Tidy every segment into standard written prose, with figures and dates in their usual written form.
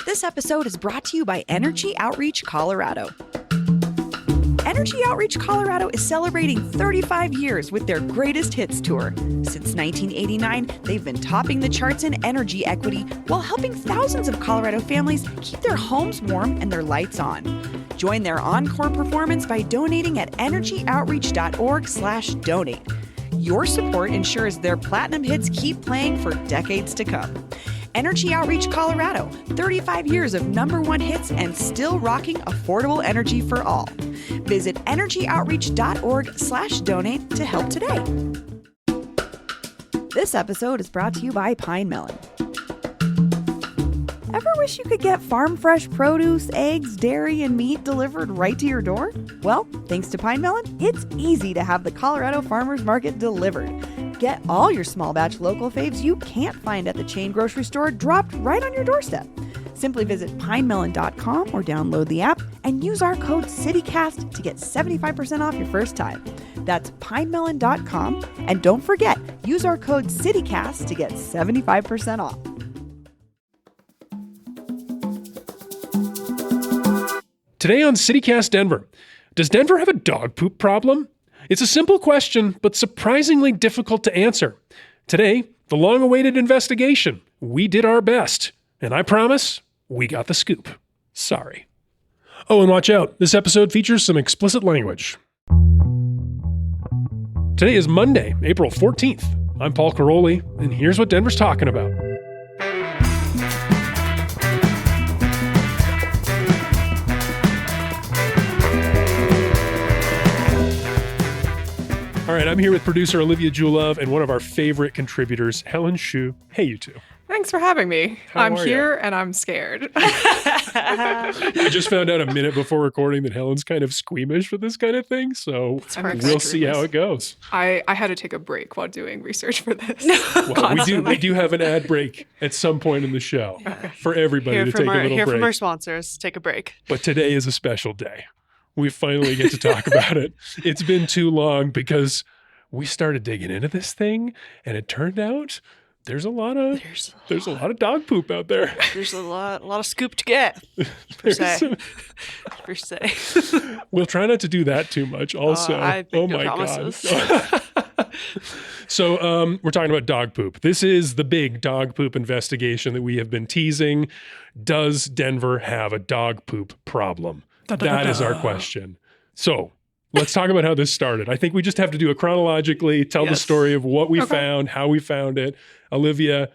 This episode is brought to you by Energy Outreach Colorado. Energy Outreach Colorado is celebrating 35 years with their Greatest Hits Tour. Since 1989, they've been topping the charts in energy equity while helping thousands of Colorado families keep their homes warm and their lights on. Join their encore performance by donating at energyoutreach.org/donate. Your support ensures their platinum hits keep playing for decades to come. Energy Outreach Colorado, 35 years of #1 hits and still rocking affordable energy for all. Visit energyoutreach.org/donate to help today. This episode is brought to you by Pine Melon. Ever wish you could get farm fresh produce, eggs, dairy, and meat delivered right to your door? Well, thanks to Pine Melon, it's easy to have the Colorado Farmers Market delivered. Get all your small batch local faves you can't find at the chain grocery store dropped right on your doorstep. Simply visit pinemelon.com or download the app and use our code CITYCAST to get 75% off your first time. That's pinemelon.com, and don't forget, use our code CITYCAST to get 75% off. Today on CityCast Denver, does Denver have a dog poop problem? It's a simple question, but surprisingly difficult to answer. Today, the long-awaited investigation. We did our best, and I promise, we got the scoop. Sorry. Oh, and watch out. This episode features some explicit language. Today is Monday, April 14th. I'm Paul Karolyi, and here's what Denver's talking about. All right, I'm here with producer Olivia, Jewell, and one of our favorite contributors, Helen Xu. Hey, you two. Thanks for having me. I'm here you? And I'm scared. I just found out a minute before recording that Helen's kind of squeamish for this kind of thing, so we'll see how it goes. I had to take a break while doing research for this. Well, we do have an ad break at some point in the show for everybody to take a little break. Hear from our sponsors. Take a break. But today is a special day. We finally get to talk about it. It's been too long because we started digging into this thing, and it turned out there's a lot of dog poop out there. There's a lot of scoop to get. Per se. We'll try not to do that too much. Also, I think no promises. God. So we're talking about dog poop. This is the big dog poop investigation that we have been teasing. Does Denver have a dog poop problem? That is our question. So let's talk about how this started. I think we just have to do it chronologically, tell the story of what we found, how we found it. Olivia,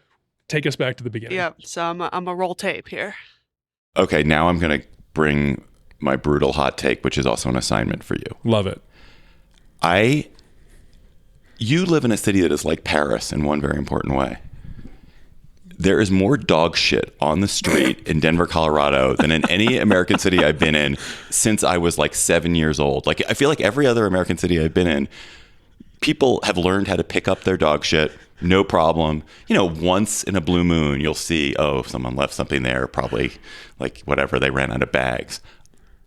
take us back to the beginning. Yeah, so I'm a roll tape here. Okay, now I'm going to bring my brutal hot take, which is also an assignment for you. Love it. You live in a city that is like Paris in one very important way. There is more dog shit on the street in Denver, Colorado than in any American city I've been in since I was like 7 years old. Like, I feel like every other American city I've been in, people have learned how to pick up their dog shit. No problem. You know, once in a blue moon, you'll see, someone left something there, probably like whatever, they ran out of bags.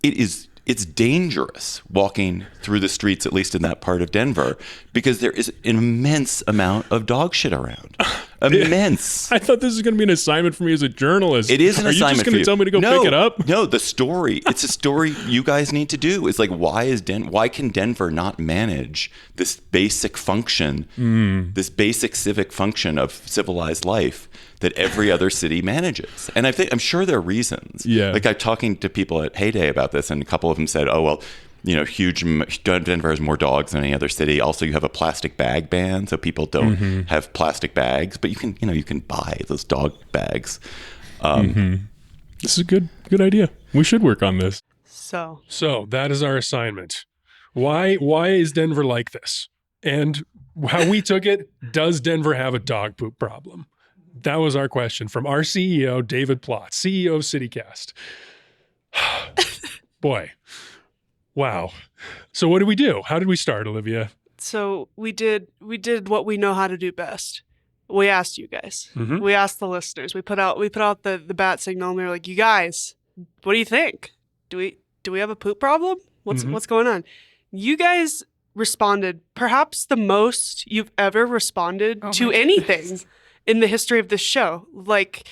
It's dangerous walking through the streets, at least in that part of Denver, because there is an immense amount of dog shit around. Immense. I thought this was going to be an assignment for me as a journalist. It is an assignment. Are you just going to tell me to go pick it up? No, the story. It's a story you guys need to do. It's like, why can Denver not manage this basic function, this basic civic function of civilized life that every other city manages? And I'm sure there are reasons. Yeah. Like, I'm talking to people at Heyday about this, and a couple of them said, Denver has more dogs than any other city. Also, you have a plastic bag ban, so people don't have plastic bags, but you can buy those dog bags. This is a good idea. We should work on this. So that is our assignment. Why is Denver like this? And how we took it, does Denver have a dog poop problem? That was our question from our CEO, David Plotz, CEO of CityCast. Boy. Wow. So what did we do? How did we start, Olivia? So we did what we know how to do best. We asked you guys. We asked the listeners. We put out the bat signal, and we were like, you guys, what do you think? Do we have a poop problem? What's going on? You guys responded perhaps the most you've ever responded to anything in the history of this show. Like,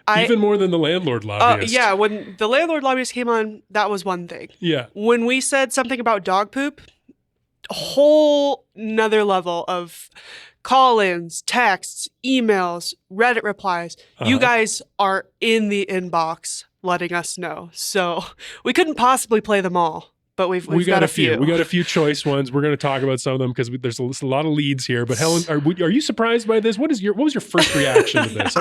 Even more than the landlord lobbyist. Yeah, when the landlord lobbyist came on, that was one thing. Yeah. When we said something about dog poop, a whole nother level of call-ins, texts, emails, Reddit replies. You guys are in the inbox letting us know. So we couldn't possibly play them all. But we've got a few. We got a few choice ones. We're going to talk about some of them because there's a lot of leads here. But Helen, are you surprised by this? What was your first reaction to this?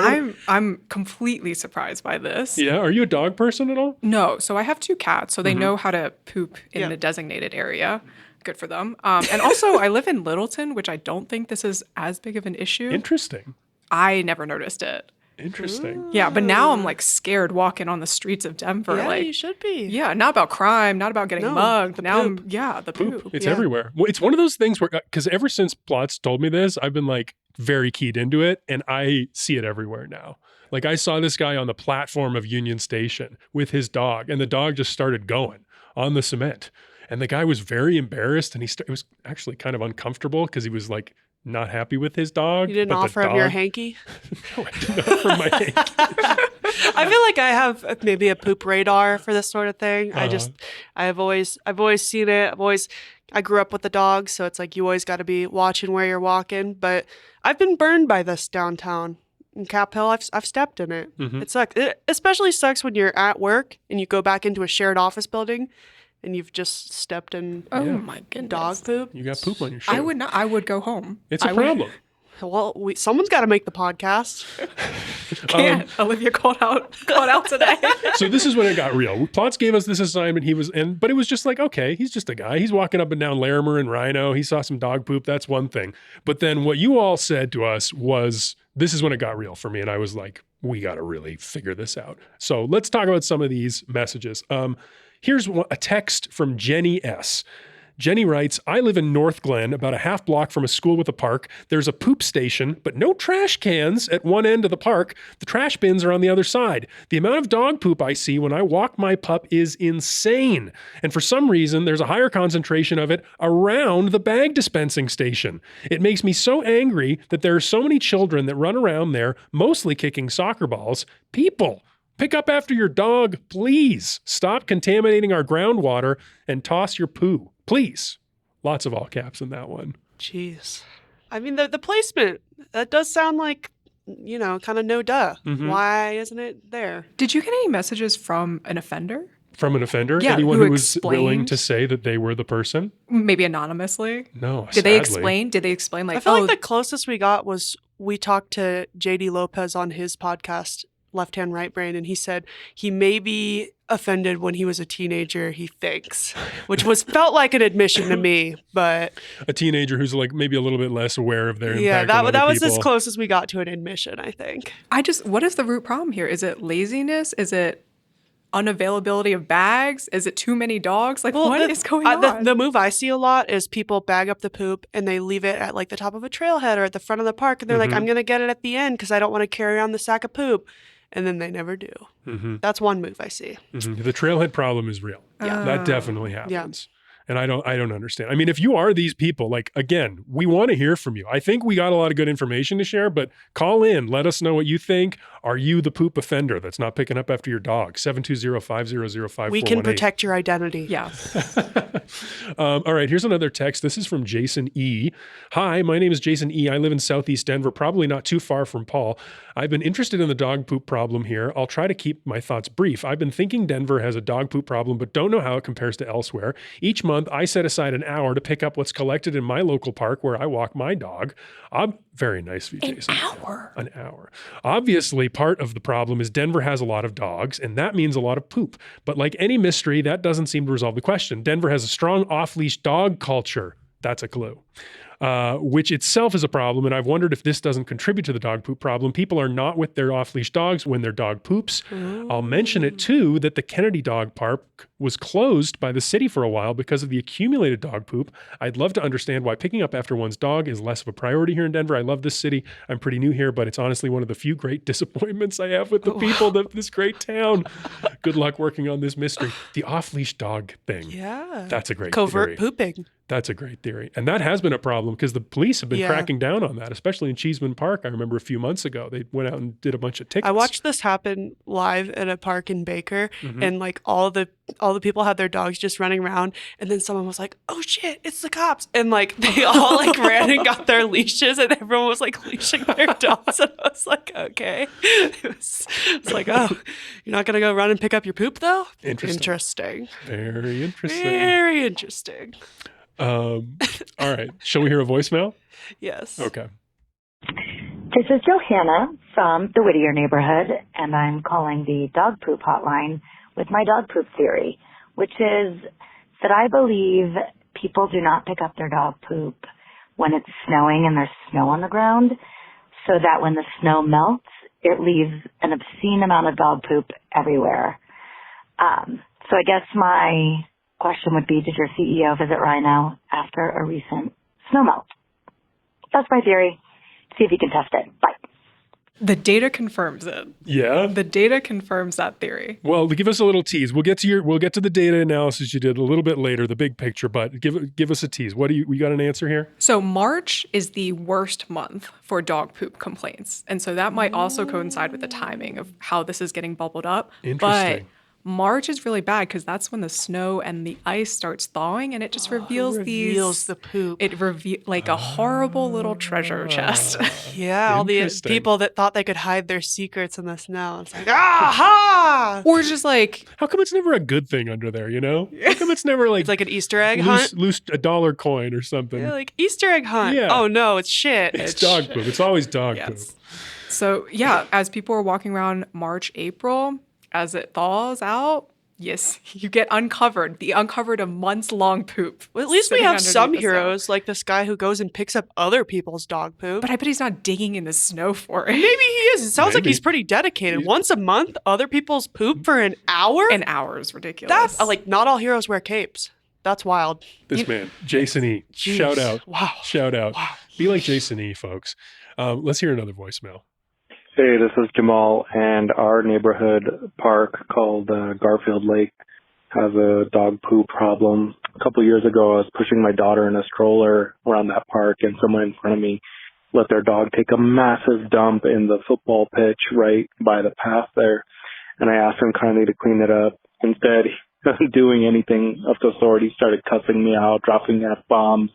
I'm completely surprised by this. Yeah. Are you a dog person at all? No. So I have 2 cats, so they know how to poop in the designated area. Good for them. And also, I live in Littleton, which I don't think this is as big of an issue. Interesting. I never noticed it. Interesting. Yeah, but now I'm like scared walking on the streets of Denver. Yeah, like, you should be. Yeah, not about crime, not about getting mugged. The Now, poop. the poop. It's everywhere. Well, it's one of those things where, because ever since Plotz told me this, I've been like very keyed into it, and I see it everywhere now. Like I saw this guy on the platform of Union Station with his dog, and the dog just started going on the cement. And the guy was very embarrassed, and it was actually kind of uncomfortable because he was like not happy with his dog. You didn't offer him your hanky? No, I didn't offer my hanky. I feel like I have maybe a poop radar for this sort of thing. I've always seen it. I grew up with the dog, so it's like you always got to be watching where you're walking. But I've been burned by this downtown in Cap Hill. I've stepped in it. It sucks. It especially sucks when you're at work and you go back into a shared office building and you've just stepped in My goodness. dog poop. You got poop on your shirt. I would not. I would go home. It's a problem. Well, someone's got to make the podcast. Can't. Olivia called out today. So this is when it got real. Plotz gave us this assignment. But it was just like, okay, he's just a guy. He's walking up and down Larimer and Rhino. He saw some dog poop. That's one thing. But then what you all said to us was, this is when it got real for me. And I was like, we got to really figure this out. So let's talk about some of these messages. Here's a text from Jenny S. Jenny writes, I live in North Glen, about a half block from a school with a park. There's a poop station, but no trash cans at one end of the park. The trash bins are on the other side. The amount of dog poop I see when I walk my pup is insane. And for some reason, there's a higher concentration of it around the bag dispensing station. It makes me so angry that there are so many children that run around there, mostly kicking soccer balls. People, pick up after your dog, please. Stop contaminating our groundwater and toss your poo. Please. Lots of all caps in that one. Jeez. I mean, the placement, that does sound like, kind of no duh. Why isn't it there? Did you get any messages from an offender? From an offender? Yeah, Anyone who who was willing explained? to say that they were the person? Maybe anonymously? No, Did they sadly. explain like, I feel like the closest we got was we talked to JD Lopez on his podcast, Left Hand Right Brain, and he said he may be offended when he was a teenager, he thinks, which felt like an admission to me, but A teenager who's like maybe a little bit less aware of their impact on other that was people. as close as we got to an admission, I think. what is the root problem here? Is it laziness? Is it unavailability of bags? Is it too many dogs? Like, what is going on? The move I see a lot is people bag up the poop and they leave it at like the top of a trailhead or at the front of the park, and they're like, I'm going to get it at the end because I don't want to carry around the sack of poop. And then they never do. That's one move I see. The trailhead problem is real. Yeah. That definitely happens. And I don't understand. I mean, if you are these people, like, again, we want to hear from you. I think we got a lot of good information to share, but call in. Let us know what you think. Are you the poop offender that's not picking up after your dog? 720-500-5418. We can protect your identity. Yeah. All right, here's another text. This is from Jason E. Hi, my name is Jason E. I live in Southeast Denver, probably not too far from Paul. I've been interested in the dog poop problem here. I'll try to keep my thoughts brief. I've been thinking Denver has a dog poop problem, but don't know how it compares to elsewhere. Each month, I set aside an hour to pick up what's collected in my local park where I walk my dog. Very nice of you, Jason. An hour. Obviously, part of the problem is Denver has a lot of dogs, and that means a lot of poop. But like any mystery, that doesn't seem to resolve the question. Denver has a strong off-leash dog culture. That's a clue. Which itself is a problem, and I've wondered if this doesn't contribute to the dog poop problem. People are not with their off-leash dogs when their dog poops. I'll mention it too that the Kennedy Dog Park was closed by the city for a while because of the accumulated dog poop. I'd love to understand why picking up after one's dog is less of a priority here in Denver. I love this city. I'm pretty new here, but it's honestly one of the few great disappointments I have with the people of this great town. Good luck working on this mystery. The off-leash dog thing. Yeah. That's a great Covert theory. pooping. That's a great theory. And that has been a problem because the police have been cracking down on that, especially in Cheeseman Park. I remember a few months ago, they went out and did a bunch of tickets. I watched this happen live at a park in Baker, and like all the people had their dogs just running around, and then someone was like, "Oh shit, it's the cops!" And like they all like ran and got their leashes, and everyone was like leashing their dogs, and I was like, "Okay." It was like, "Oh, you're not gonna go run and pick up your poop though?" Interesting. Very interesting. Very interesting. All right. Shall we hear a voicemail? Yes. Okay. This is Johanna from the Whittier neighborhood, and I'm calling the dog poop hotline with my dog poop theory, which is that I believe people do not pick up their dog poop when it's snowing and there's snow on the ground, so that when the snow melts, it leaves an obscene amount of dog poop everywhere. So I guess my question would be, did your CEO visit Rhino after a recent snow melt? That's my theory. See if you can test it. Bye. The data confirms it. Yeah. The data confirms that theory. Well, to give us a little tease, we'll get to the data analysis you did a little bit later, the big picture, but give us a tease. We got an answer here? So March is the worst month for dog poop complaints. And so that might also coincide with the timing of how this is getting bubbled up. Interesting. But March is really bad because that's when the snow and the ice starts thawing, and it just reveals the poop. It like a horrible little treasure chest. Yeah, all the people that thought they could hide their secrets in the snow. It's like, aha! Or just like, how come it's never a good thing under there, you know? How come it's never like... It's like an Easter egg hunt? Loose a $1 coin or something. Yeah, like Easter egg hunt. Yeah. Oh no, it's shit. It's dog poop. It's always dog poop. So yeah, as people are walking around March, April, as it thaws out, yes, you get uncovered a months-long poop. Well, at least we have some heroes, like this guy who goes and picks up other people's dog poop. But I bet he's not digging in the snow for it. Maybe he is. It sounds like he's pretty dedicated. Once a month, other people's poop for an hour? An hour is ridiculous. That's like, not all heroes wear capes. That's wild. This man, Jason E. Jeez. Shout out. Wow. Shout out. Wow. Be like Jason E., folks. Let's hear another voicemail. Hey, this is Jamal, and our neighborhood park called Garfield Lake has a dog poo problem. A couple of years ago, I was pushing my daughter in a stroller around that park, and someone in front of me let their dog take a massive dump in the football pitch right by the path there. And I asked him kindly to clean it up. Instead of doing anything of the sort, he started cussing me out, dropping F-bombs,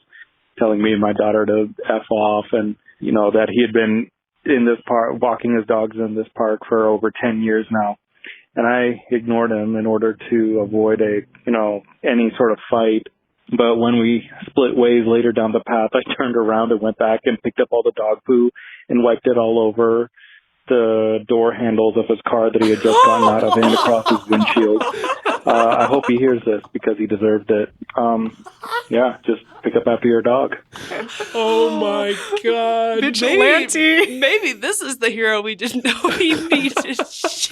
telling me and my daughter to F off, and, you know, that he had been in this park, walking his dogs in this park for over 10 years now. And I ignored him in order to avoid any sort of fight. But when we split ways later down the path, I turned around and went back and picked up all the dog poo and wiped it all over the door handles of his car that he had just gotten out of and across his windshield. I hope he hears this because he deserved it. Just pick up after your dog. Oh my God. Vigilante. Maybe this is the hero we didn't know he needed. Jesus.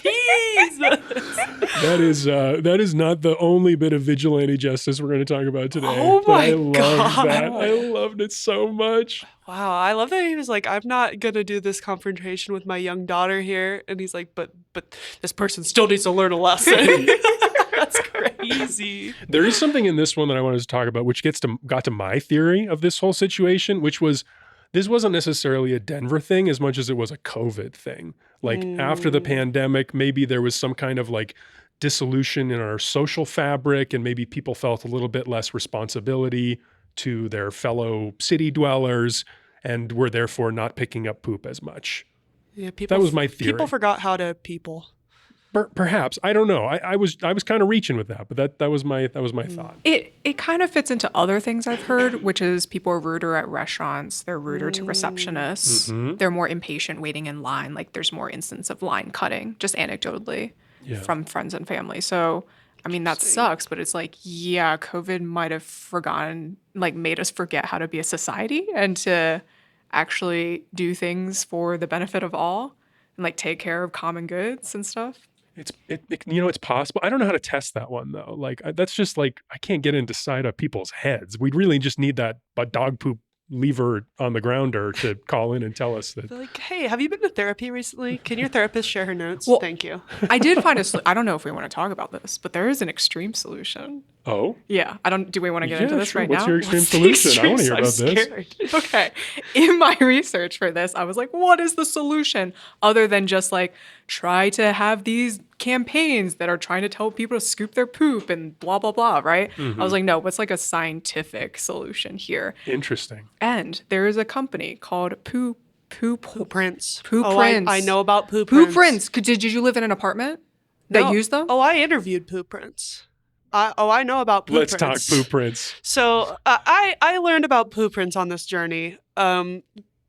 That is not the only bit of vigilante justice we're going to talk about today. Oh my God. That. I God. loved it so much. Wow, I love that he was like, I'm not going to do this confrontation with my young daughter here. And he's like, but this person still needs to learn a lesson. That's crazy. There is something in this one that I wanted to talk about, which got to my theory of this whole situation, which was this wasn't necessarily a Denver thing as much as it was a COVID thing. Like after the pandemic, maybe there was some kind of like dissolution in our social fabric, and maybe people felt a little bit less responsibility to their fellow city dwellers and were therefore not picking up poop as much. Yeah, that was my theory. People forgot how to people. Perhaps. I don't know. I was kind of reaching with that, but that was my thought. It kind of fits into other things I've heard, which is people are ruder at restaurants. They're ruder to receptionists. Mm-hmm. They're more impatient waiting in line. Like there's more instance of line cutting, just anecdotally from friends and family. So, I mean, that sucks, but it's like, yeah, COVID might have made us forget how to be a society and to actually do things for the benefit of all and like take care of common goods and stuff. It's possible. I don't know how to test that one though. Like that's just like, I can't get inside of people's heads. We really just need that dog poop lever on the grounder to call in and tell us that. They're like, hey, have you been to therapy recently? Can your therapist share her notes? Well, Thank you. I did find I don't know if we want to talk about this, but there is an extreme solution. Oh? Yeah. Do we want to get into this sure. right What's now? your extreme solution? I want to hear I'm about this. scared. Okay. In my research for this, I was like, what is the solution other than just like try to have these campaigns that are trying to tell people to scoop their poop and blah, blah, blah, right? I was like, no, what's like a scientific solution here? Interesting. And there is a company called Poo Prints. Poo Oh, Prints. I know about Poo Poo Prints. Prints. Did you live in an apartment that used them? Oh, I interviewed Poo Prints. I know about Poo Let's Prints. talk Poo Prints. So I learned about Poo Prints on this journey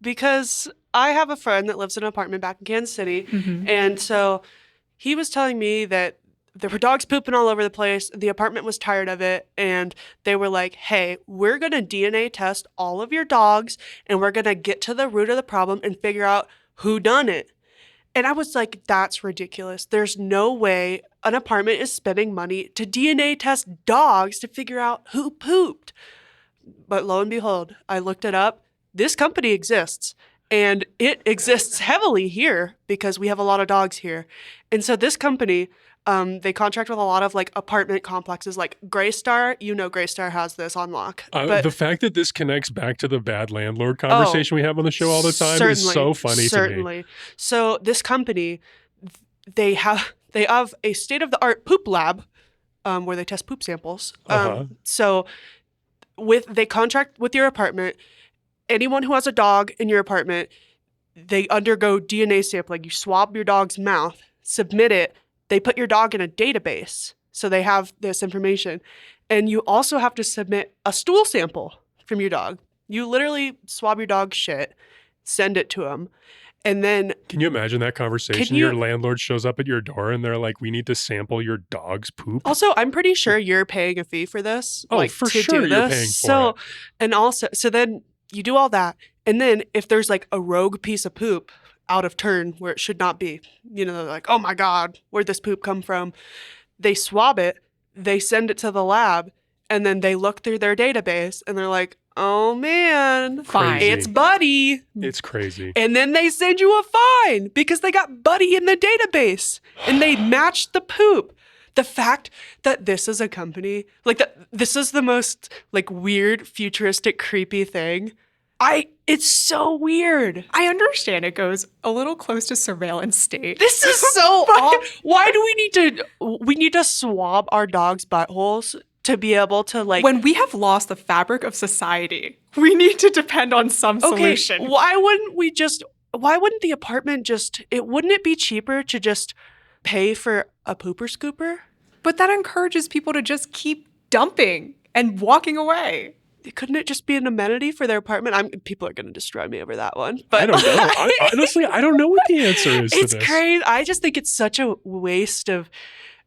because I have a friend that lives in an apartment back in Kansas City. And so he was telling me that there were dogs pooping all over the place. The apartment was tired of it. And they were like, hey, we're going to DNA test all of your dogs and we're going to get to the root of the problem and figure out who done it. And I was like, that's ridiculous. There's no way an apartment is spending money to DNA test dogs to figure out who pooped. But lo and behold, I looked it up. This company exists. And it exists heavily here because we have a lot of dogs here. And so this company, they contract with a lot of like apartment complexes like Greystar. You know Greystar has this on lock. But The fact that this connects back to the bad landlord conversation we have on the show all the time is so funny to me. So this company, they have a state-of-the-art poop lab where they test poop samples. So they contract with your apartment. Anyone who has a dog in your apartment, they undergo DNA sampling. You swab your dog's mouth, submit it. They put your dog in a database, so they have this information. And you also have to submit a stool sample from your dog. You literally swab your dog's shit, send it to them, and then... Can you imagine that conversation? Your landlord shows up at your door and they're like, we need to sample your dog's poop. Also, I'm pretty sure you're paying a fee for this. Oh, for sure you're paying for it. And also, so then you do all that. And then if there's like a rogue piece of poop out of turn where it should not be, they're like, oh my God, where'd this poop come from? They swab it, they send it to the lab, and then they look through their database and they're like, oh man, fine. It's Buddy. It's crazy. And then they send you a fine because they got Buddy in the database and they matched the poop. The fact that this is a company, this is the most weird, futuristic, creepy thing. It's so weird. I understand it goes a little close to surveillance state. This is so odd. Why do we need to swab our dogs' buttholes to be able to when we have lost the fabric of society, we need to depend on some solution. Why wouldn't the apartment wouldn't it be cheaper to just pay for a pooper scooper? But that encourages people to just keep dumping and walking away. Couldn't it just be an amenity for their apartment? People are going to destroy me over that one. But I don't know. Honestly, I don't know what the answer is to this. It's crazy. I just think it's such a waste of,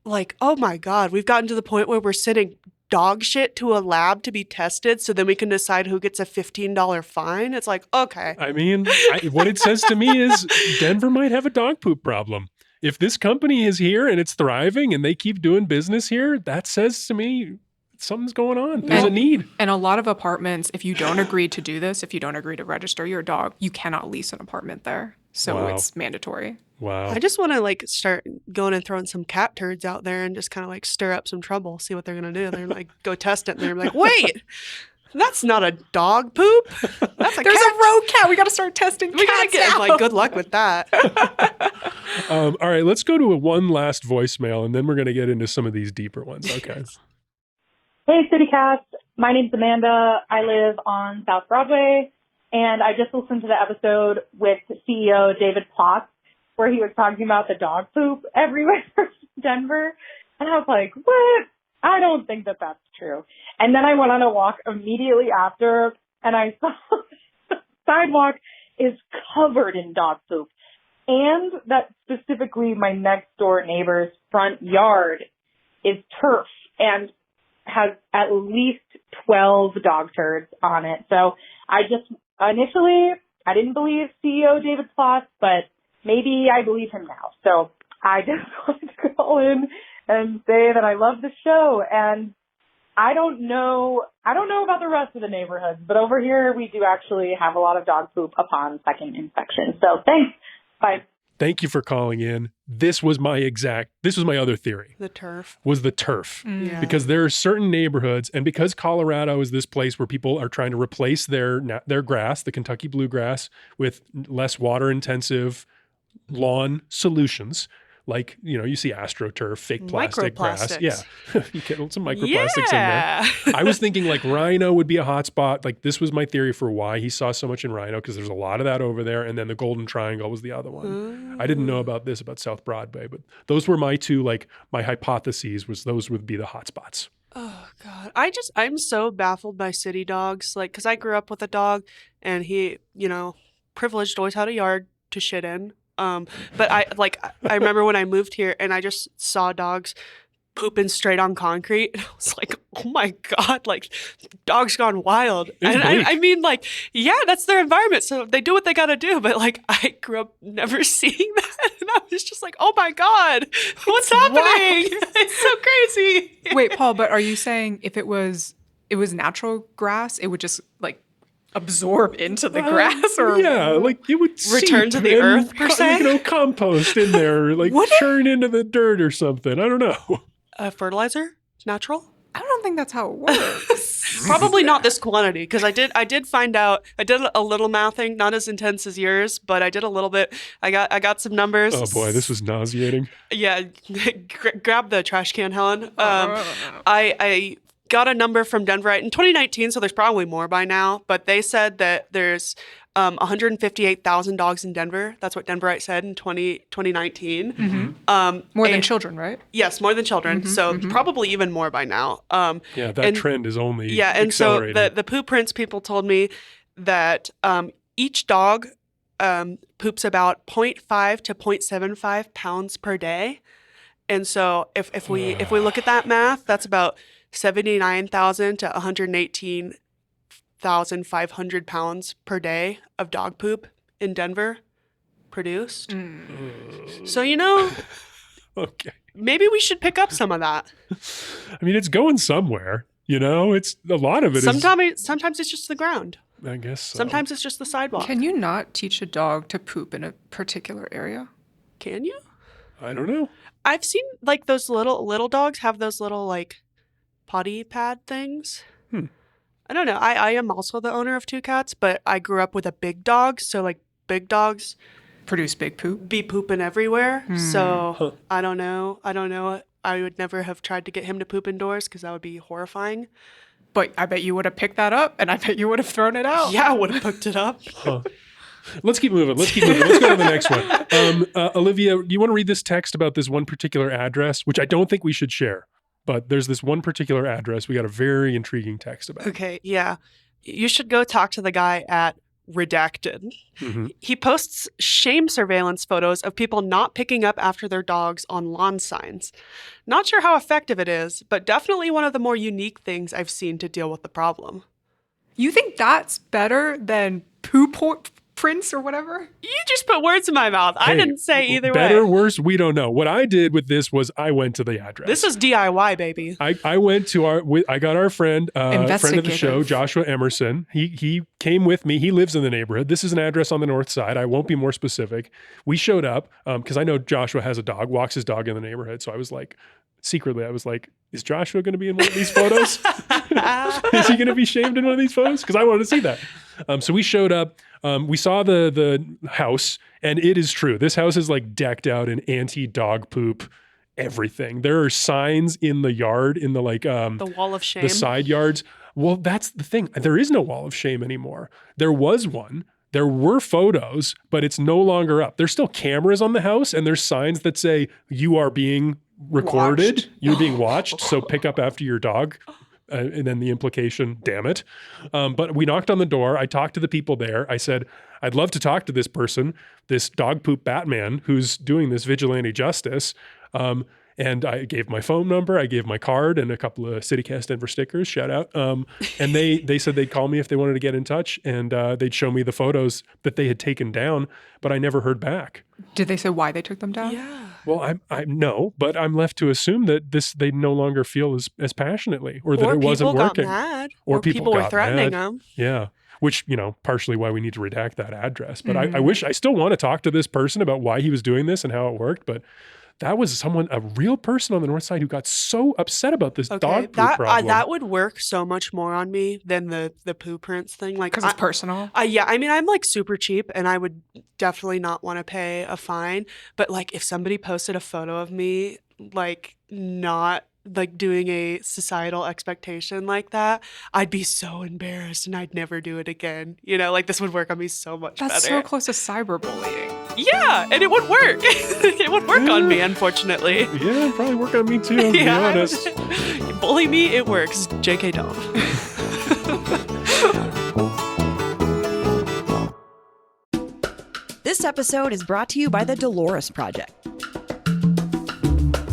oh my God, we've gotten to the point where we're sending dog shit to a lab to be tested so then we can decide who gets a $15 fine. It's like, okay. I mean, what it says to me is Denver might have a dog poop problem. If this company is here and it's thriving and they keep doing business here, that says to me something's going on. There's a need. And a lot of apartments, if you don't agree to do this, if you don't agree to register your dog, you cannot lease an apartment there. So it's mandatory. Wow. I just want to start going and throwing some cat turds out there and just kind of stir up some trouble, see what they're going to do. They're go test it and they're like, wait, that's not a dog poop. That's There's a rogue cat. We got to start testing we cats gotta get out. good luck with that. All right, let's go to one last voicemail and then we're going to get into some of these deeper ones. Okay. Hey, CityCast. My name's Amanda. I live on South Broadway, and I just listened to the episode with CEO David Plotz where he was talking about the dog poop everywhere in Denver. And I was like, what? I don't think that that's true. And then I went on a walk immediately after, and I saw the sidewalk is covered in dog poop. And that specifically my next door neighbor's front yard is turf and has at least 12 dog turds on it. So I didn't believe CEO David Plotz, but maybe I believe him now. So I just wanted to call in and say that I love the show and I don't know about the rest of the neighborhoods, but over here we do actually have a lot of dog poop upon second inspection. So thanks. Bye. Thank you for calling in. This was my other theory. The turf. Was the turf. Yeah. Because there are certain neighborhoods, and because Colorado is this place where people are trying to replace their grass, the Kentucky bluegrass, with less water intensive lawn solutions. Like, you see AstroTurf, fake plastic grass. Yeah. You get some microplastics in there. I was thinking like rhino would be a hot spot. Like this was my theory for why he saw so much in rhino, because there's a lot of that over there. And then the Golden Triangle was the other one. I didn't know about this, about South Broadway, but those were my two, like my hypotheses was those would be the hot spots. Oh God. I'm so baffled by city dogs. Like, cause I grew up with a dog and he, privileged, always had a yard to shit in. But I remember when I moved here and I just saw dogs pooping straight on concrete. And I was like, oh my God, like dogs gone wild. And I mean, like, yeah, that's their environment. So they do what they got to do. But like, I grew up never seeing that. And I was just like, oh my God, what's happening? It's so crazy. Wait, Paul, but are you saying if it was natural grass, it would just like absorb into the grass, or like it would return to the earth per se? Compost in there, like churn into the dirt or something. I don't know. Fertilizer? Natural? I don't think that's how it works. Probably not this quantity, because I did find out. I did a little mathing, not as intense as yours, but I did a little bit. I got some numbers. Oh boy, this was nauseating. Yeah, grab the trash can, Helen. I got a number from Denverite in 2019, so there's probably more by now, but they said that there's 158,000 dogs in Denver. That's what Denverite said in 2019. Mm-hmm. More than children, right? Yes, more than children. So probably even more by now. That trend is only and accelerating. So the poop prints people told me that each dog poops about 0.5 to 0.75 pounds per day. And so if we look at that math, that's about 79,000 to 118,500 pounds per day of dog poop in Denver produced. So, okay, maybe we should pick up some of that. I mean, it's going somewhere, it's a lot of it. Sometimes it's just the ground. I guess so. Sometimes it's just the sidewalk. Can you not teach a dog to poop in a particular area? Can you? I don't know. I've seen like those little dogs have those little like potty pad things. I don't know. I am also the owner of 2 cats, but I grew up with a big dog, so like big dogs produce big poop. Be pooping everywhere. So I don't know. I would never have tried to get him to poop indoors because that would be horrifying. But I bet you would have picked that up, and I bet you would have thrown it out. Yeah, I would have picked it up. Let's keep moving. Let's go to the next one. Olivia, do you want to read this text about this one particular address, which I don't think we should share? But there's this one particular address we got a very intriguing text about. Okay, yeah. You should go talk to the guy at Redacted. Mm-hmm. He posts shame surveillance photos of people not picking up after their dogs on lawn signs. Not sure how effective it is, but definitely one of the more unique things I've seen to deal with the problem. You think that's better than poop prints or whatever? You just put words in my mouth. I didn't say either better, way. Worse, we don't know. What I did with this was I went to the address. This is DIY, baby. I went to I got our friend of the show, Joshua Emerson. He came with me. He lives in the neighborhood. This is an address on the north side. I won't be more specific. We showed up because I know Joshua has a dog, walks his dog in the neighborhood. So I was like, secretly, is Joshua going to be in one of these photos? Is he going to be shamed in one of these photos? Because I wanted to see that. So we showed up. We saw the house, and it is true. This house is like decked out in anti-dog poop everything. There are signs in the yard, in the the wall of shame, the side yards. Well, that's the thing. There is no wall of shame anymore. There was one. There were photos, but it's no longer up. There's still cameras on the house, and there's signs that say you are being recorded. You're being watched. So pick up after your dog. And then the implication, damn it. But we knocked on the door. I talked to the people there. I said, I'd love to talk to this person, this dog poop Batman who's doing this vigilante justice. And I gave my phone number, I gave my card and a couple of CityCast Denver stickers, shout out. And they said they'd call me if they wanted to get in touch, and they'd show me the photos that they had taken down, but I never heard back. Did they say why they took them down? Yeah. Well, I no, but I'm left to assume that they no longer feel as passionately, or that it wasn't working. Got mad, or people were got threatening mad. them. Yeah. Which, partially why we need to redact that address. But I still want to talk to this person about why he was doing this and how it worked. But that was a real person on the north side who got so upset about this dog poop problem. That would work so much more on me than the poo prints thing. Like, because it's personal. Yeah, I mean, I'm like super cheap, and I would definitely not want to pay a fine. But like, if somebody posted a photo of me, like not like doing a societal expectation like that, I'd be so embarrassed, and I'd never do it again. Like this would work on me so much better. That's so close to cyberbullying. Yeah, and it would work. It would work on me, unfortunately. Yeah, it'd probably work on me too, to be honest. You bully me, it works. JK Dom. This episode is brought to you by the Dolores Project.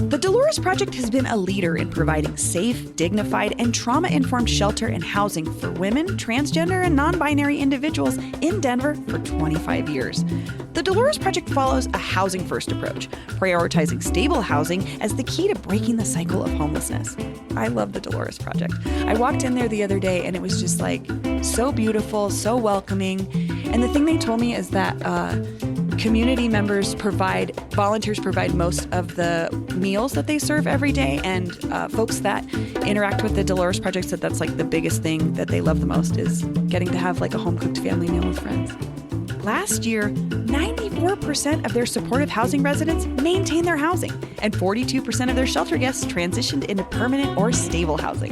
The Dolores Project has been a leader in providing safe, dignified, and trauma-informed shelter and housing for women, transgender, and non-binary individuals in Denver for 25 years. The Dolores Project follows a housing-first approach, prioritizing stable housing as the key to breaking the cycle of homelessness. I love the Dolores Project. I walked in there the other day, and it was just like so beautiful, so welcoming. And the thing they told me is that community volunteers provide most of the meals that they serve every day, and folks that interact with the Dolores Project said that's like the biggest thing that they love the most is getting to have like a home-cooked family meal with friends. Last year, 94% of their supportive housing residents maintained their housing, and 42% of their shelter guests transitioned into permanent or stable housing.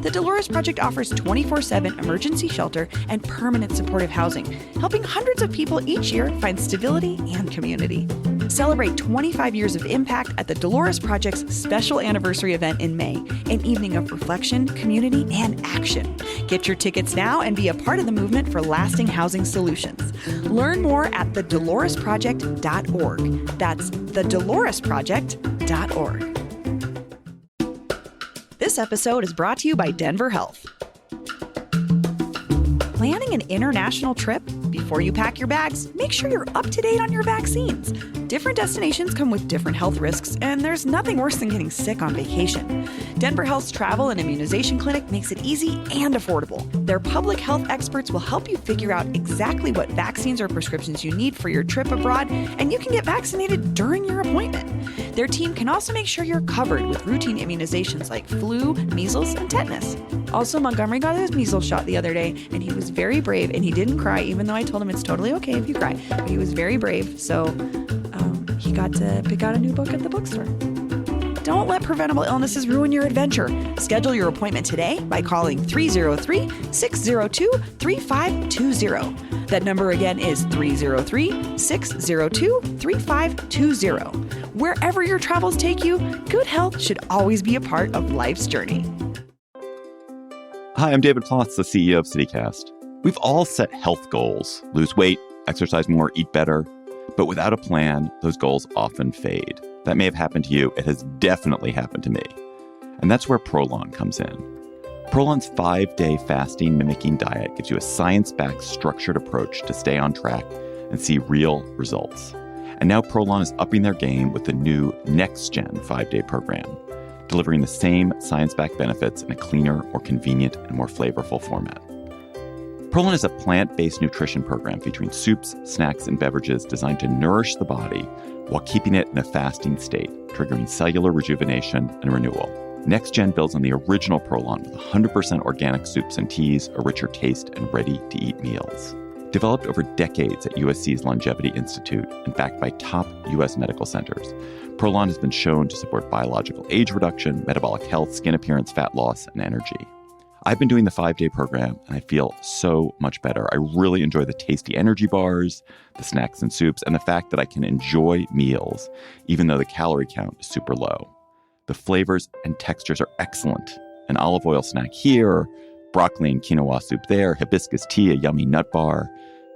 The Dolores Project offers 24/7 emergency shelter and permanent supportive housing, helping hundreds of people each year find stability and community. Celebrate 25 years of impact at the Dolores Project's special anniversary event in May, an evening of reflection, community, and action. Get your tickets now and be a part of the movement for lasting housing solutions. Learn more at thedoloresproject.org. That's thedoloresproject.org. This episode is brought to you by Denver Health. Planning an international trip? Before you pack your bags, make sure you're up to date on your vaccines. Different destinations come with different health risks, and there's nothing worse than getting sick on vacation. Denver Health's travel and immunization clinic makes it easy and affordable. Their public health experts will help you figure out exactly what vaccines or prescriptions you need for your trip abroad, and you can get vaccinated during your appointment. Their team can also make sure you're covered with routine immunizations like flu, measles, and tetanus. Also, Montgomery got his measles shot the other day, and he was very brave, and he didn't cry, even though I told him it's totally okay if you cry. But he was very brave, so he got to pick out a new book at the bookstore. Don't let preventable illnesses ruin your adventure. Schedule your appointment today by calling 303-602-3520. That number again is 303-602-3520. Wherever your travels take you, good health should always be a part of life's journey. Hi, I'm David Plotz, the CEO of CityCast. We've all set health goals: lose weight, exercise more, eat better. But without a plan, those goals often fade. That may have happened to you. It has definitely happened to me. And that's where Prolon comes in. Prolon's 5-day fasting mimicking diet gives you a science-backed, structured approach to stay on track and see real results. And now Prolon is upping their game with the new next-gen 5-day program, delivering the same science-backed benefits in a cleaner, more convenient, and more flavorful format. Prolon is a plant-based nutrition program featuring soups, snacks, and beverages designed to nourish the body while keeping it in a fasting state, triggering cellular rejuvenation and renewal. Next Gen builds on the original Prolon with 100% organic soups and teas, a richer taste, and ready-to-eat meals. Developed over decades at USC's Longevity Institute and backed by top U.S. medical centers, Prolon has been shown to support biological age reduction, metabolic health, skin appearance, fat loss, and energy. I've been doing the 5-day program, and I feel so much better. I really enjoy the tasty energy bars, the snacks and soups, and the fact that I can enjoy meals, even though the calorie count is super low. The flavors and textures are excellent. An olive oil snack here, broccoli and quinoa soup there, hibiscus tea, a yummy nut bar.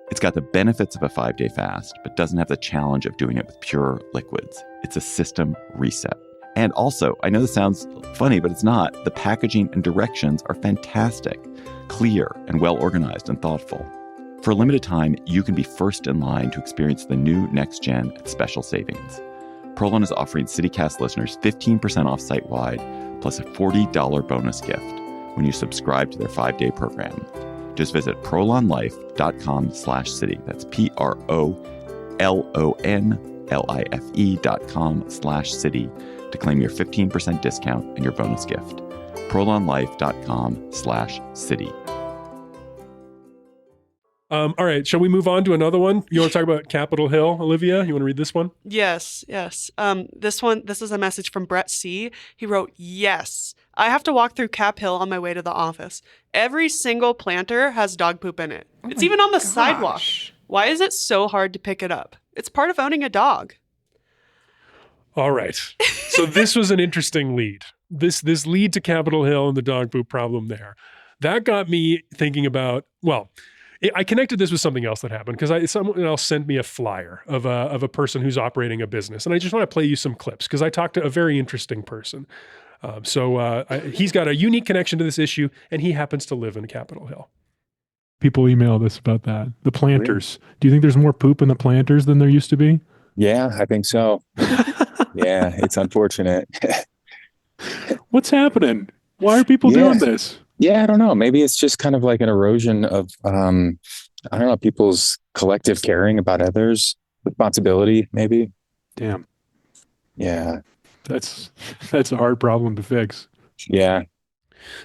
It's got the benefits of a 5-day fast, but doesn't have the challenge of doing it with pure liquids. It's a system reset. And also, I know this sounds funny, but it's not. The packaging and directions are fantastic, clear, and well organized and thoughtful. For a limited time, you can be first in line to experience the new Next Gen at special savings. Prolon is offering CityCast listeners 15% off site-wide, plus a $40 bonus gift when you subscribe to their 5-day program. Just visit prolonlife.com/city. That's PROLONLIFE.com/city to claim your 15% discount and your bonus gift. prolonlife.com/city. All right, shall we move on to another one? You want to talk about Capitol Hill, Olivia? You want to read this one? Yes. This is a message from Brett C. He wrote, "Yes, I have to walk through Cap Hill on my way to the office. Every single planter has dog poop in it. It's even on the sidewalk. Why is it so hard to pick it up? It's part of owning a dog." All right. So this was an interesting lead. This lead to Capitol Hill and the dog poop problem there. That got me thinking about, I connected this with something else that happened because someone else sent me a flyer of a person who's operating a business. And I just want to play you some clips because I talked to a very interesting person. He's got a unique connection to this issue, and he happens to live in Capitol Hill. People emailed us about that. The planters. Really? Do you think there's more poop in the planters than there used to be? Yeah, I think so. Yeah, it's unfortunate. What's happening? Why are people doing this? Yeah, I don't know. Maybe it's just kind of like an erosion of, people's collective caring about others, responsibility, maybe. Damn. Yeah. That's a hard problem to fix. Yeah.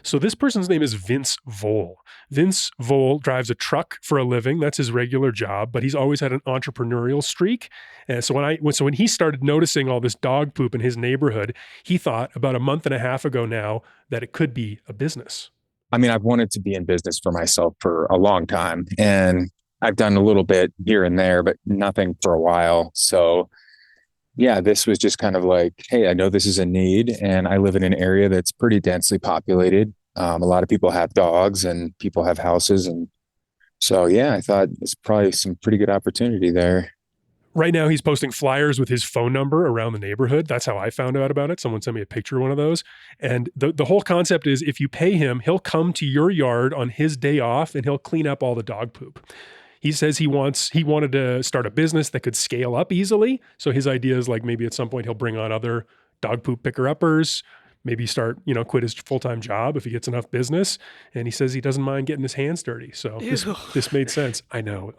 So this person's name is Vince Vole. Vince Vole drives a truck for a living. That's his regular job, but he's always had an entrepreneurial streak. And so when he started noticing all this dog poop in his neighborhood, he thought about a month and a half ago now that it could be a business. I mean, I've wanted to be in business for myself for a long time, and I've done a little bit here and there, but nothing for a while. So yeah, this was just kind of like, hey, I know this is a need, and I live in an area that's pretty densely populated. A lot of people have dogs and people have houses. And so, yeah, I thought it's probably some pretty good opportunity there. Right now, he's posting flyers with his phone number around the neighborhood. That's how I found out about it. Someone sent me a picture of one of those. And the whole concept is if you pay him, he'll come to your yard on his day off and he'll clean up all the dog poop. He says he wanted to start a business that could scale up easily. So his idea is like maybe at some point he'll bring on other dog poop picker-uppers, maybe start, quit his full-time job if he gets enough business. And he says he doesn't mind getting his hands dirty. So this made sense. I know.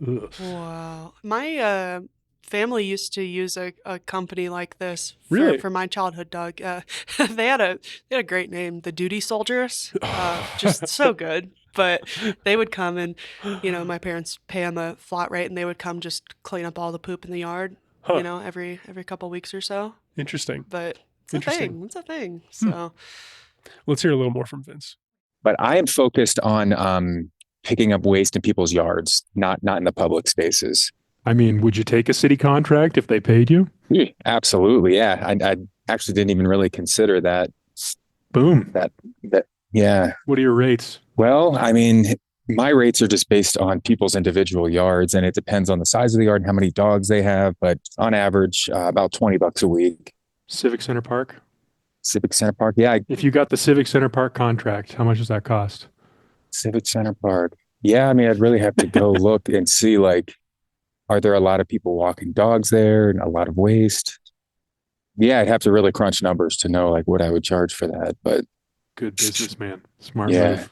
Ugh. Wow. My family used to use a company like this for my childhood dog. They had a great name, the Duty Soldiers. Just so good. But they would come and, my parents pay them a flat rate and they would come just clean up all the poop in the yard, every couple weeks or so. Interesting. But it's a thing. So let's hear a little more from Vince. But I am focused on picking up waste in people's yards, not in the public spaces. I mean, would you take a city contract if they paid you? Absolutely. Yeah. I actually didn't even really consider that. Boom. That. Yeah. What are your rates? Well, I mean, my rates are just based on people's individual yards, and it depends on the size of the yard and how many dogs they have. But on average, about $20 a week. Civic Center Park? Civic Center Park, yeah. If you got the Civic Center Park contract, how much does that cost? Civic Center Park. Yeah, I mean, I'd really have to go look and see, are there a lot of people walking dogs there and a lot of waste? Yeah, I'd have to really crunch numbers to know, what I would charge for that, but good businessman. Smart move.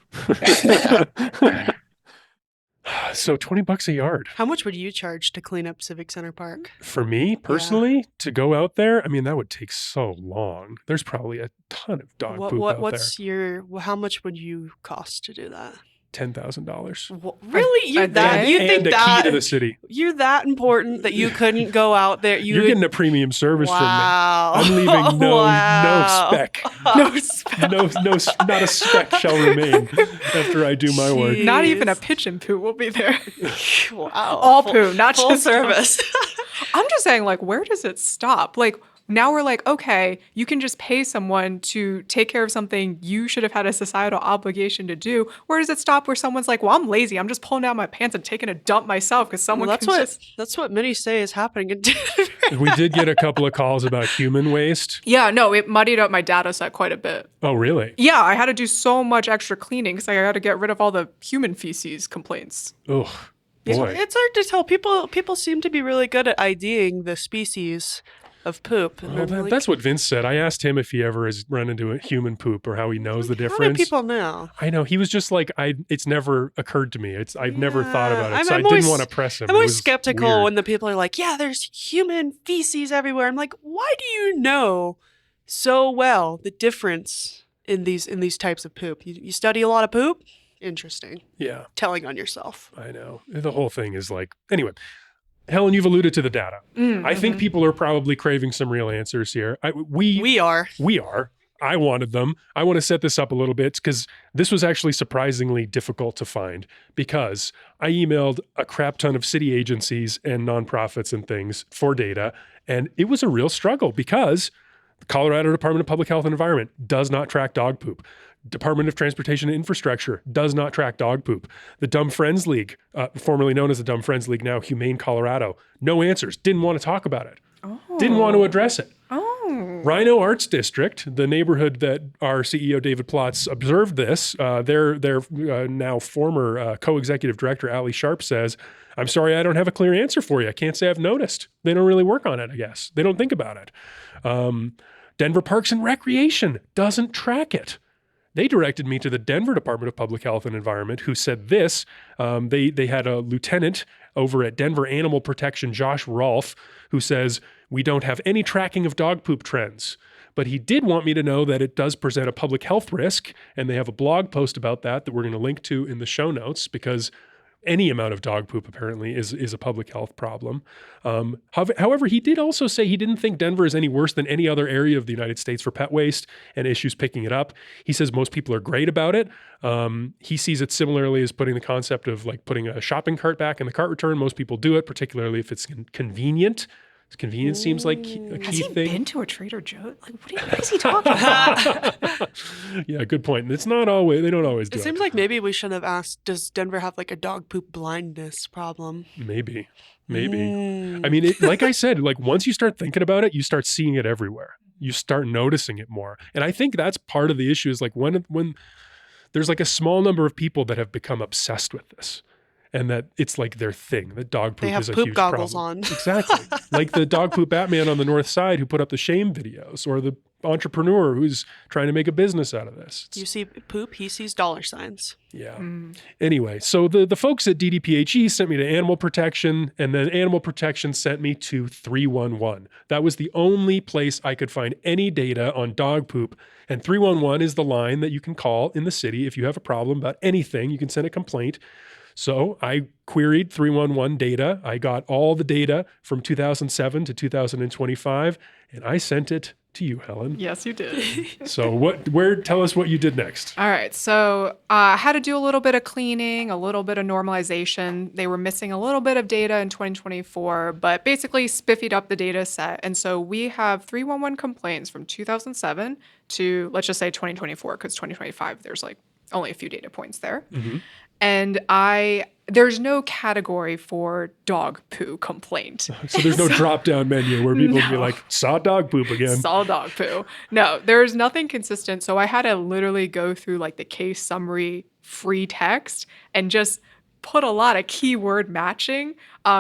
So $20 a yard. How much would you charge to clean up Civic Center Park? For me personally, to go out there, I mean, that would take so long. There's probably a ton of dog poop out there. How much would you cost to do that? $10,000. Really? You think that key to the city. You're that important that you couldn't go out there? You're getting a premium service from me. I'm leaving no spec. No spec. No, not a speck shall remain after I do my work. Not even a pitch and poo will be there. Wow. All poo, not full just service. I'm just saying, where does it stop? now we're like, okay, you can just pay someone to take care of something you should have had a societal obligation to do. Where does it stop where someone's like, well, I'm lazy. I'm just pulling down my pants and taking a dump myself because someone that's what many say is happening in Denver. We did get a couple of calls about human waste. Yeah, no, it muddied up my data set quite a bit. Oh, really? Yeah, I had to do so much extra cleaning because I had to get rid of all the human feces complaints. Oh, boy. It's hard to tell. People seem to be really good at IDing the species of poop. Well, that's what Vince said. I asked him if he ever has run into a human poop or how he knows the difference. How do people know? I know. He was just like, it's never occurred to me. I've never thought about it, I didn't want to press him. I'm always skeptical weird. when the people are like, yeah, there's human feces everywhere. I'm like, why do you know so well the difference in these types of poop? You study a lot of poop? Interesting. Yeah. Telling on yourself. I know. The whole thing is like, anyway. Helen, you've alluded to the data. Mm-hmm. I think people are probably craving some real answers here. We are. I wanted them. I want to set this up a little bit because this was actually surprisingly difficult to find because I emailed a crap ton of city agencies and nonprofits and things for data. And it was a real struggle because the Colorado Department of Public Health and Environment does not track dog poop. Department of Transportation and Infrastructure does not track dog poop. The Dumb Friends League, formerly known as the Dumb Friends League, now Humane Colorado, no answers. Didn't want to talk about it. Didn't want to address it. Rhino Arts District, the neighborhood that our CEO David Plotz observed this, their now former co-executive director Ali Sharp says, "I'm sorry, I don't have a clear answer for you. I can't say I've noticed. They don't really work on it, I guess. They don't think about it." Denver Parks and Recreation doesn't track it. They directed me to the Denver Department of Public Health and Environment, who said this. They had a lieutenant over at Denver Animal Protection, Josh Rolfe, who says, "We don't have any tracking of dog poop trends." But he did want me to know that it does present a public health risk, and they have a blog post about that we're going to link to in the show notes because any amount of dog poop apparently is a public health problem. However, he did also say he didn't think Denver is any worse than any other area of the United States for pet waste and issues picking it up. He says most people are great about it. He sees it similarly as putting the concept of like putting a shopping cart back in the cart return. Most people do it, particularly if it's convenient. Convenience seems like a key thing. Has he been to a Trader Joe's? Like, what is he talking about? Yeah, good point. It's not always, they don't always do it. It seems like maybe we should have asked, does Denver have like a dog poop blindness problem? Maybe. I mean, like I said, like once you start thinking about it, you start seeing it everywhere. You start noticing it more. And I think that's part of the issue is like when there's like a small number of people that have become obsessed with this. And that it's like their thing, that dog poop is a huge problem. They have poop goggles on. Exactly. Like the dog poop Batman on the North Side who put up the shame videos, or the entrepreneur who's trying to make a business out of this. You see poop, he sees dollar signs. Yeah. Anyway, so the folks at DDPHE sent me to Animal Protection, and then Animal Protection sent me to 311. That was the only place I could find any data on dog poop. And 311 is the line that you can call in the city if you have a problem about anything. You can send a complaint. So I queried 311 data. I got all the data from 2007 to 2025, and I sent it to you, Helen. Yes, you did. So tell us what you did next. All right. So I had to do a little bit of cleaning, a little bit of normalization. They were missing a little bit of data in 2024, but basically spiffied up the data set. And so we have 311 complaints from 2007 to, let's just say 2024, because 2025, there's like only a few data points there. Mm-hmm. And there's no category for dog poo complaint. So there's no drop-down menu where people can be like, saw dog poop again. Saw dog poo. No, there's nothing consistent. So I had to literally go through like the case summary free text and just put a lot of keyword matching.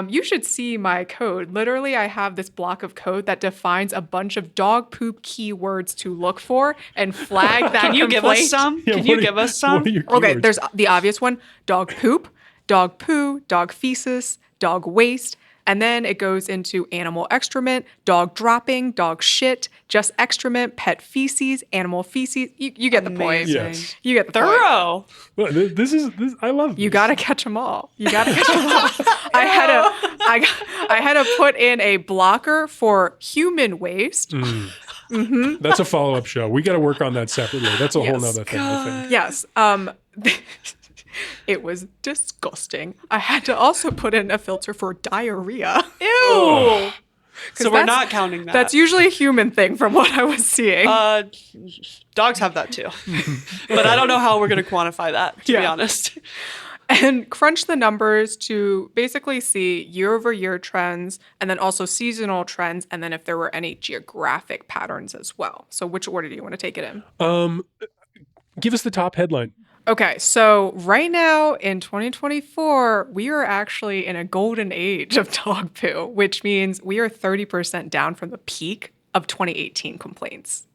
You should see my code. Literally, I have this block of code that defines a bunch of dog poop keywords to look for and flag that Can you give us some? Yeah, Can you give us some? Okay, there's the obvious one, dog poop, dog poo, dog feces, dog waste. And then it goes into animal excrement, dog dropping, dog shit, just excrement, pet feces, animal feces. You get the point. Yes. You get the Thorough. Well, this I love this. You got to catch them all. I had to put in a blocker for human waste. Mm-hmm. That's a follow-up show. We got to work on that separately. That's a whole nother thing, I think. Yes. It was disgusting. I had to also put in a filter for diarrhea. Ew. So we're not counting that. That's usually a human thing from what I was seeing. Dogs have that too. But I don't know how we're going to quantify that, to be honest. And crunch the numbers to basically see year-over-year trends and then also seasonal trends, and then if there were any geographic patterns as well. So which order do you want to take it in? Give us the top headline. Okay, so right now in 2024, we are actually in a golden age of dog poo, which means we are 30% down from the peak of 2018 complaints.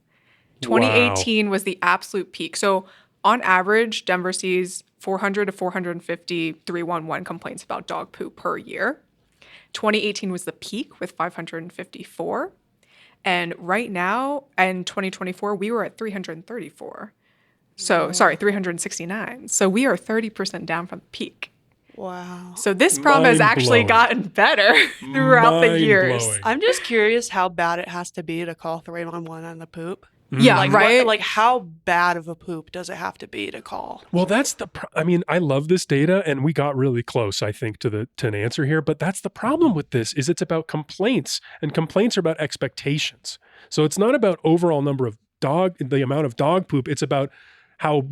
2018 was the absolute peak. So on average, Denver sees 400 to 450 311 complaints about dog poo per year. 2018 was the peak with 554. And right now, in 2024, we were at 334. So, 369. So we are 30% down from the peak. Wow. So this problem has actually gotten better throughout the years. Mind-blowing. I'm just curious how bad it has to be to call 311 on the poop. Yeah, Like, right? like how bad of a poop does it have to be to call? Well, that's I mean, I love this data, and we got really close, I think, to an answer here. But that's the problem with this: is it's about complaints, and complaints are about expectations. So it's not about overall number of the amount of dog poop. It's about how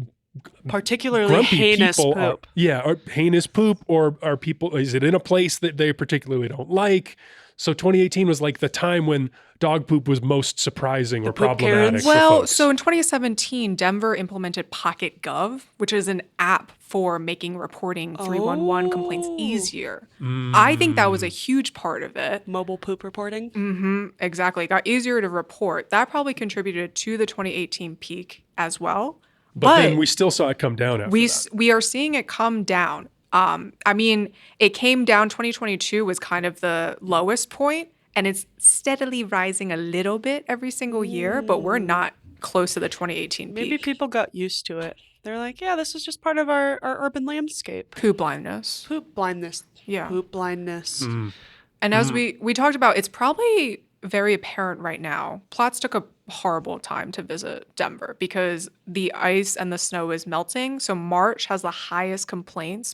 Particularly grumpy heinous people poop. or heinous poop, or are people? Is it in a place that they particularly don't like? So 2018 was like the time when dog poop was most surprising or problematic. For Well, folks. so in 2017, Denver implemented Pocket Gov, which is an app for making reporting 311 complaints easier. I think that was a huge part of it. Mobile poop reporting. Mm-hmm, exactly. It got easier to report. That probably contributed to the 2018 peak as well. But then we still saw it come down after that. We are seeing it come down. I mean, it came down. 2022 was kind of the lowest point, and it's steadily rising a little bit every single year, but we're not close to the 2018 peak. Maybe people got used to it. They're like, yeah, this is just part of our urban landscape. Poop blindness. Poop blindness. Yeah. Poop blindness. And as we talked about, it's probably very apparent right now. Plotz took a horrible time to visit Denver because the ice and the snow is melting. So March has the highest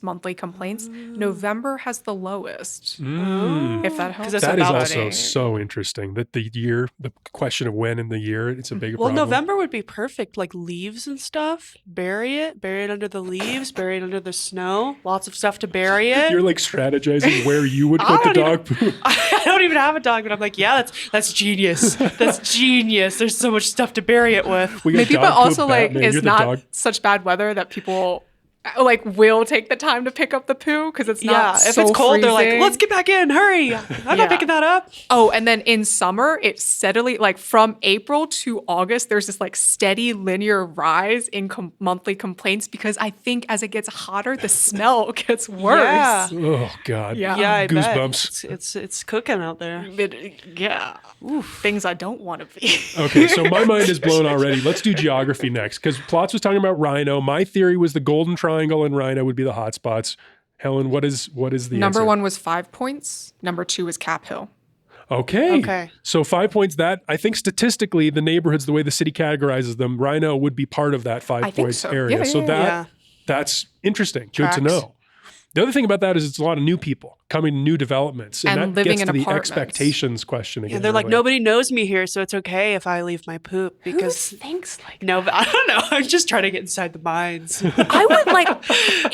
monthly complaints. November has the lowest. If that helps. That is also so interesting that the question of when in the year, it's a big problem. Well, November would be perfect. Like leaves and stuff. Bury it under the leaves, bury it under the snow. Lots of stuff to bury it. You're like strategizing where you would put the dog poop. I don't even have a dog, but I'm like, yeah, that's genius. That's genius. There's so much stuff to bury it with. Maybe, but also like it's not such bad weather that people like will take the time to pick up the poo because it's not if so it's cold, freezing. they're like, let's get back in, hurry. I'm not picking that up. Oh, and then in summer, it steadily, like from April to August, there's this like steady linear rise in monthly complaints because I think as it gets hotter, the smell gets worse. Yeah. Oh God. Yeah. I Goosebumps. bet. It's cooking out there. Things I don't want to be. Okay, so my mind is blown already. Let's do geography next because Plotz was talking about Rhino. My theory was the Golden Triangle and Rhino would be the hot spots. Helen, what is the Number answer? 1 was 5 points. Number 2 was Cap Hill. Okay. So 5 points. That I think statistically, the neighborhoods, the way the city categorizes them, Rhino would be part of that 5 point so. area. That's interesting. Tracks. Good to know. The other thing about that is it's a lot of new people coming to new developments. And that living gets in to the apartments. expectations question again. Yeah, they're like, earlier. nobody knows me here, so it's okay if I leave my poop because Thanks like no, but I don't know. I'm just trying to get inside the minds. I would like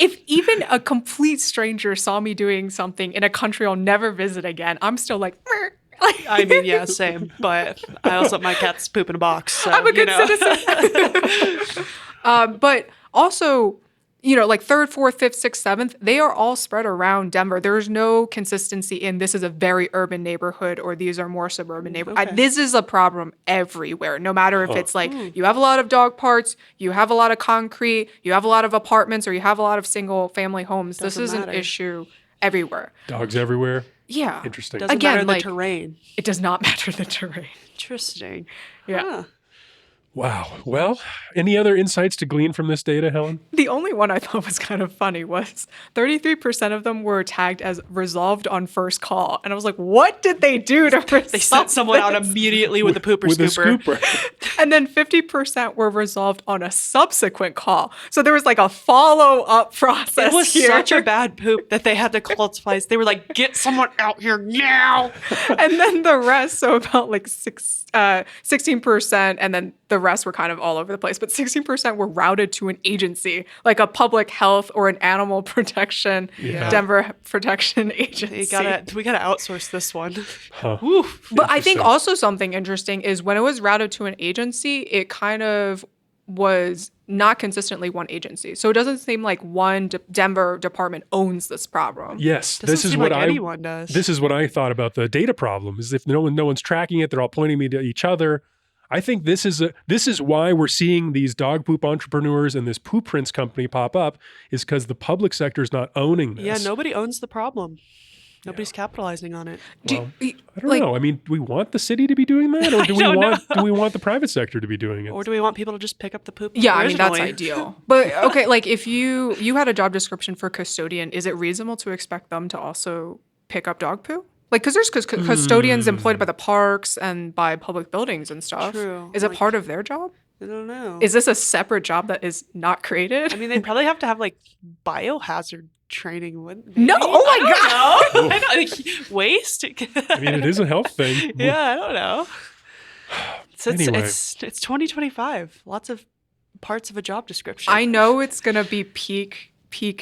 if even a complete stranger saw me doing something in a country I'll never visit again. I'm still like. I mean, yeah, same. But I also let my cats poop in a box. So, I'm a good citizen. But also, like 3rd, 4th, 5th, 6th, 7th, they are all spread around Denver. There's no consistency in this is a very urban neighborhood or these are more suburban neighborhoods. Okay. This is a problem everywhere, no matter if it's like you have a lot of dog parks, you have a lot of concrete, you have a lot of apartments, or you have a lot of single family homes. This is an issue everywhere. Dogs everywhere. Yeah. Interesting. Doesn't matter the terrain. It does not matter the terrain. Interesting. Yeah. Huh. Wow. Well, any other insights to glean from this data, Helen? The only one I thought was kind of funny was 33% of them were tagged as resolved on first call. And I was like, what did they do to resolve They sent someone out this? immediately with a pooper With scooper. a scooper. And then 50% were resolved on a subsequent call. So there was like a follow-up process It was here. such a bad poop that they had to call twice. They were like, get someone out here now. And then the rest, so about like 16%, and then the rest were kind of all over the place, but 16% were routed to an agency, like a public health or an animal protection, Denver protection agency. We gotta outsource this one. But I think also something interesting is when it was routed to an agency, it kind of was not consistently one agency. So it doesn't seem like one Denver department owns this problem. Yes, Doesn't this is seem what like anyone does. This is what I thought about the data problem. Is if no one's tracking it, they're all pointing me to each other. I think this is why we're seeing these dog poop entrepreneurs and this poop prints company pop up, is because the public sector is not owning this. Yeah, nobody owns the problem. Nobody's capitalizing on it. Well, I don't know. I mean, do we want the city to be doing that, or do we want the private sector to be doing it? Or do we want people to just pick up the poop? Yeah, I mean, that's originally? ideal. But okay, like if you had a job description for custodian, is it reasonable to expect them to also pick up dog poo? Like, because there's custodians employed by the parks and by public buildings and stuff. True. Is it part of their job? I don't know. Is this a separate job that is not created? I mean, they'd probably have to have like biohazard training, wouldn't they? No, oh my God. I don't know. Waste? I mean, it is a health thing. Yeah, I don't know. So Anyway. it's 2025. Lots of parts of a job description. I know it's going to be peak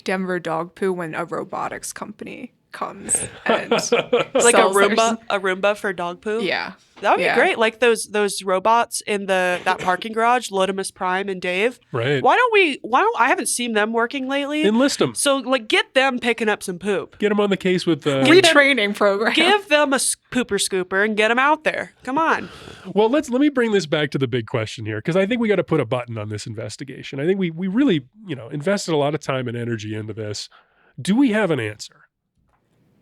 Denver dog poo when a robotics company comes and like a sells Roomba for dog poo. Yeah. That would Yeah. be great. Like those robots in that parking garage, Lotimus Prime and Dave. Right. Why don't I haven't seen them working lately. Enlist them. So like get them picking up some poop. Get them on the case with the. Retraining program. Give them a pooper scooper and get them out there. Come on. Well, let me bring this back to the big question here, because I think we got to put a button on this investigation. I think we really invested a lot of time and energy into this. Do we have an answer?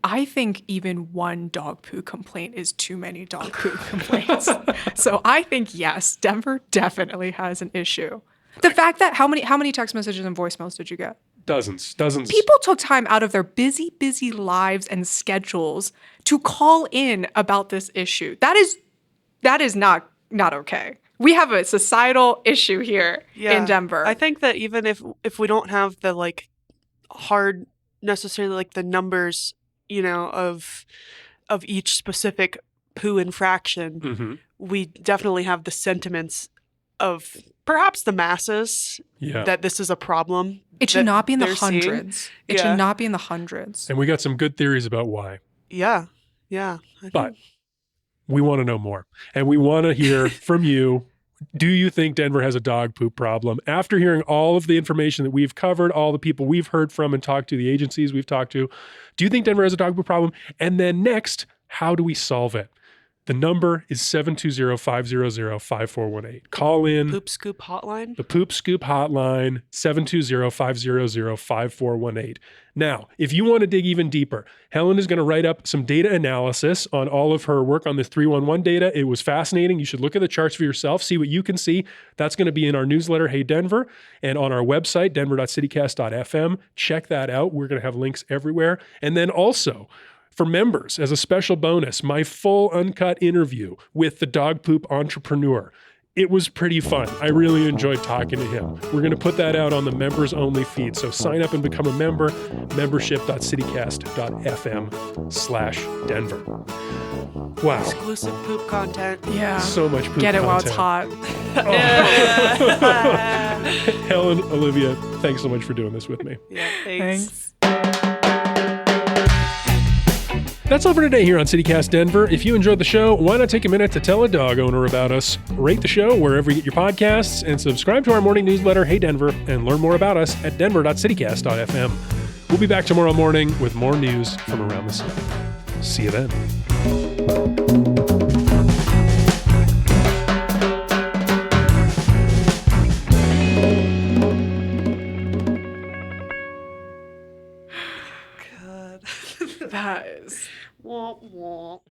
I think even one dog poo complaint is too many dog poo complaints. So I think, yes, Denver definitely has an issue. The fact that how many text messages and voicemails did you get? Dozens. People took time out of their busy lives and schedules to call in about this issue. That is not okay. We have a societal issue here in Denver. I think that even if we don't have the like hard necessarily like the numbers, of each specific poo infraction, we definitely have the sentiments of perhaps the masses that this is a problem. It should not be in the they're seeing. hundreds. It should not be in the hundreds. And we got some good theories about why. Yeah. But we want to know more. And we want to hear from you. Do you think Denver has a dog poop problem? After hearing all of the information that we've covered, all the people we've heard from and talked to, the agencies we've talked to, do you think Denver has a dog poop problem? And then next, how do we solve it? The number is 720-500-5418. Call in. Poop Scoop Hotline? The Poop Scoop Hotline, 720-500-5418. Now, if you want to dig even deeper, Helen is going to write up some data analysis on all of her work on this 311 data. It was fascinating. You should look at the charts for yourself, see what you can see. That's going to be in our newsletter, Hey Denver, and on our website, denver.citycast.fm. Check that out. We're going to have links everywhere. And then also, for members, as a special bonus, my full uncut interview with the dog poop entrepreneur. It was pretty fun. I really enjoyed talking to him. We're going to put that out on the members only feed. So sign up and become a member, membership.citycast.fm/Denver. Wow. Exclusive poop content. Yeah. So much poop Get it while it's content. hot. Helen, Olivia, thanks so much for doing this with me. Yeah, thanks. That's all for today here on CityCast Denver. If you enjoyed the show, why not take a minute to tell a dog owner about us? Rate the show wherever you get your podcasts and subscribe to our morning newsletter, Hey Denver, and learn more about us at denver.citycast.fm. We'll be back tomorrow morning with more news from around the city. See you then. That is... Wah, wah.